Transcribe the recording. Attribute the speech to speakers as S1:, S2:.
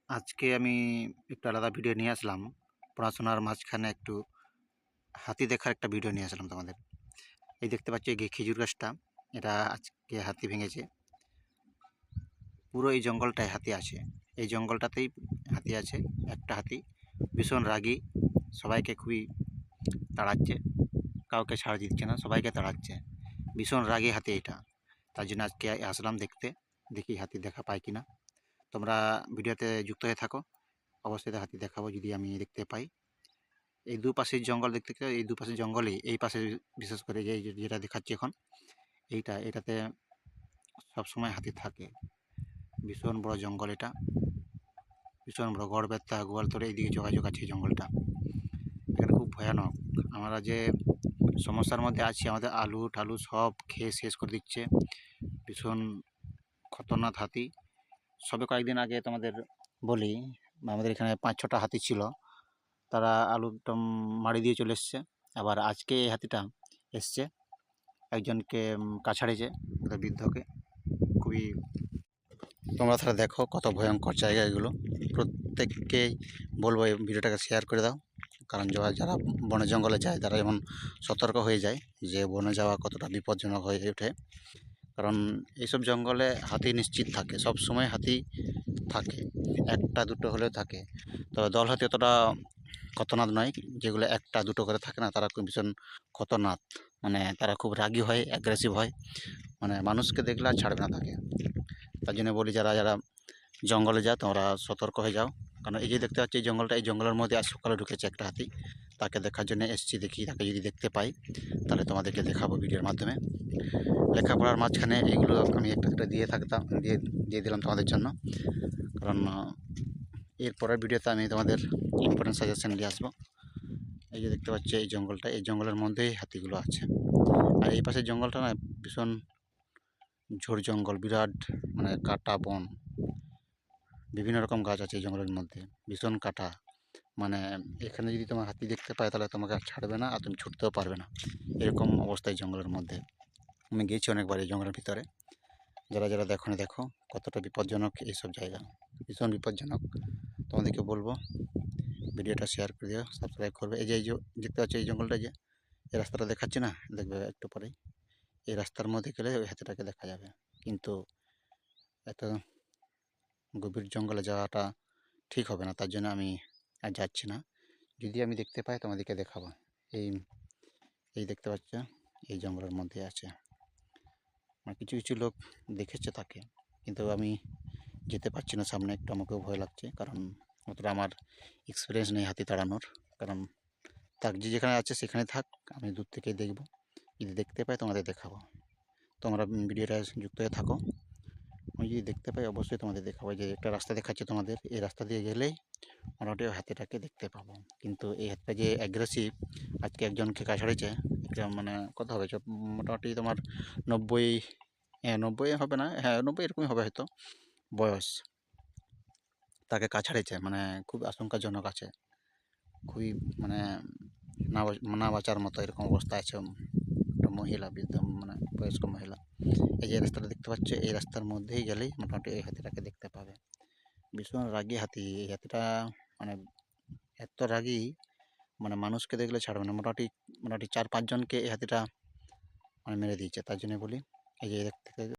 S1: আজকে আমি একটু আলাদা ভিডিও নিয়ে আসলাম। পড়াশোনার মাঝখানে একটু হাতি দেখার একটা ভিডিও নিয়ে আসলাম তোমাদের। এই দেখতে পাচ্ছ এই খেজুর গাছটা, এটা আজকে হাতি ভেঙেছে। পুরো এই জঙ্গলটায় হাতি আছে, এই জঙ্গলটাতেই হাতি আছে। একটা হাতি ভীষণ রাগী, সবাইকে খুবই তাড়াচ্ছে, কাউকে ছাড় দিচ্ছে না, সবাইকে তাড়াচ্ছে। ভীষণ রাগী হাতি এটা, তার জন্য আজকে আসলাম দেখতে, দেখি হাতি দেখা পাই কিনা। তোমরা ভিডিওতে যুক্ত হয়ে থাকো, অবশ্যই হাতি দেখাবো যদি আমি দেখতে পাই। এই দুপাশের জঙ্গল দেখতে পাচ্ছ, এই দুপাশের জঙ্গলে এই পাশে বিশেষ করে যেটা দেখাচ্ছি এখন, এটাতে সবসময় হাতি থাকে। ভীষণ বড় জঙ্গল এটা, ভীষণ বড় গড়বেতা গোয়ালতরে এইদিকে যোগাযোগ আছে এই জঙ্গলটা। এখানে খুব ভয়ানক। আমরা যে সমস্যার মধ্যে আছি, আমাদের আলু টালু সব খেয়ে শেষ করে দিচ্ছে। ভীষণ খতরনাক হাতি। সবে কয়েকদিন আগে তোমাদের বলি, আমাদের এখানে 5-6টা হাতি ছিল, তারা আলু মারি দিয়ে চলে এসছে। আবার আজকে এই হাতিটা এসছে, একজনকে কাছাড়েছে, একটা বৃদ্ধকে। খুবই, তোমরা তাহলে দেখো কত ভয়ঙ্কর জায়গা এগুলো। প্রত্যেককেই বলবো এই ভিডিওটাকে শেয়ার করে দাও, কারণ যারা বনে জঙ্গলে যায় তারা যেমন সতর্ক হয়ে যায় যে বনে যাওয়া কতটা বিপজ্জনক হয়ে ওঠে। কারণ এইসব জঙ্গলে হাতি নিশ্চিত থাকে, সব সময় হাতি থাকে, একটা দুটো হলেও থাকে। তবে দল হাতি অতটা খতরনাক নয়, যেগুলো একটা দুটো করে থাকে না, তারা খুব ভীষণ খতরনাক। মানে তারা খুব রাগী হয়, অ্যাগ্রেসিভ হয়, মানে মানুষকে দেখলে আর ছাড়বে না তাকে। তার জন্য বলি যারা যারা জঙ্গলে যাও তোমরা সতর্ক হয়ে যাও। কারণ এই যে দেখতে পাচ্ছি এই জঙ্গলটা, এই জঙ্গলের মধ্যে আজ সকালে ঢুকেছে একটা হাতি। তাকে দেখার জন্য এসছি, দেখি তাকে যদি দেখতে পাই তাহলে তোমাদেরকে দেখাবো ভিডিওর মাধ্যমে। লেখাপড়ার মাঝখানে এইগুলো আমি একটা একটা দিয়ে দিলাম তোমাদের জন্য, কারণ এর পরের ভিডিওতে আমি তোমাদের ইম্পর্টেন্ট সাজেশন দিয়ে আসবো। এই যে দেখতে পাচ্ছি এই জঙ্গলটা, এই জঙ্গলের মধ্যেই হাতিগুলো আছে। আর এই পাশের জঙ্গলটা না ভীষণ ঝোড় জঙ্গল, বিরাট মানে কাটা বন, বিভিন্ন রকম গাছ আছে এই জঙ্গলের মধ্যে, ভীষণ কাটা। মানে এখানে যদি তোমার হাতি দেখতে পায় তাহলে তোমাকে আর ছাড়বে না, আর তুমি ছুটতেও পারবে না, এরকম অবস্থায় জঙ্গলের মধ্যে। আমি গিয়েছি অনেকবার এই জঙ্গলের ভিতরে। যারা যারা দেখো না, দেখো কতটা বিপজ্জনক এইসব জায়গা, ভীষণ বিপজ্জনক। তোমাদেরকে বলবো ভিডিওটা শেয়ার করে দিও, সাবস্ক্রাইব করবে। এই যে দেখতে পাচ্ছ এই জঙ্গলটা, যে এই রাস্তাটা দেখাচ্ছে না, দেখবে একটু পরেই এই রাস্তার মধ্যে গেলে ওই হাতিটাকে দেখা যাবে। কিন্তু এত গভীর জঙ্গলে যাওয়াটা ঠিক হবে না, তার জন্য আমি আর যাচ্ছি না। যদি আমি দেখতে পাই তোমাদেরকে দেখাবো। এই এই দেখতে পাচ্ছ এই জঙ্গলের মধ্যে আছে, মানে কিছু কিছু লোক দেখেছে তাকে, কিন্তু আমি যেতে পারছি না সামনে, একটু আমাকেও ভয় লাগছে, কারণ অতটা আমার এক্সপিরিয়েন্স নেই হাতি তাড়ানোর। কারণ থাক, যে যেখানে আছে সেখানে থাক, আমি দূর থেকেই দেখব, যদি দেখতে পাই তোমাদের দেখাবো। তোমরা ভিডিওটা যুক্ত হয়ে থাকো, আমি যদি দেখতে পাই অবশ্যই তোমাদের দেখাবো। যে একটা রাস্তা দেখাচ্ছে তোমাদের, এই রাস্তা দিয়ে গেলেই মোটামুটি হাতিটাকে দেখতে পাবো। কিন্তু এই হাতিটা যে অ্যাগ্রেসিভ, আজকে একজনকে কাছাড়েছে, একটা মানে কত হবে মোটামুটি তোমার 90, হ্যাঁ 90 হবে না, হ্যাঁ 90 এরকমই হবে হয়তো বয়স। তাকে কাছাড়েছে, মানে খুব আশঙ্কাজনক আছে, খুবই মানে না বাঁচার মতো এরকম অবস্থা আছে। একটা মহিলা, বৃদ্ধ মানে বয়স্ক মহিলা। এই যে রাস্তাটা দেখতে পাচ্ছ, এই রাস্তার মধ্যেই গেলেই মোটামুটি এই হাতিটাকে দেখতে পাবে। ভীষণ রাগী হাতি এই হাতিটা, মানে এত রাগী, মানে মানুষকে দেখলে ছাড়বে না। মোটামুটি মোটামুটি 4-5 জনকে এই হাতিটা মানে মেরে দিয়েছে। তার জন্য বলি এই যে দেখতে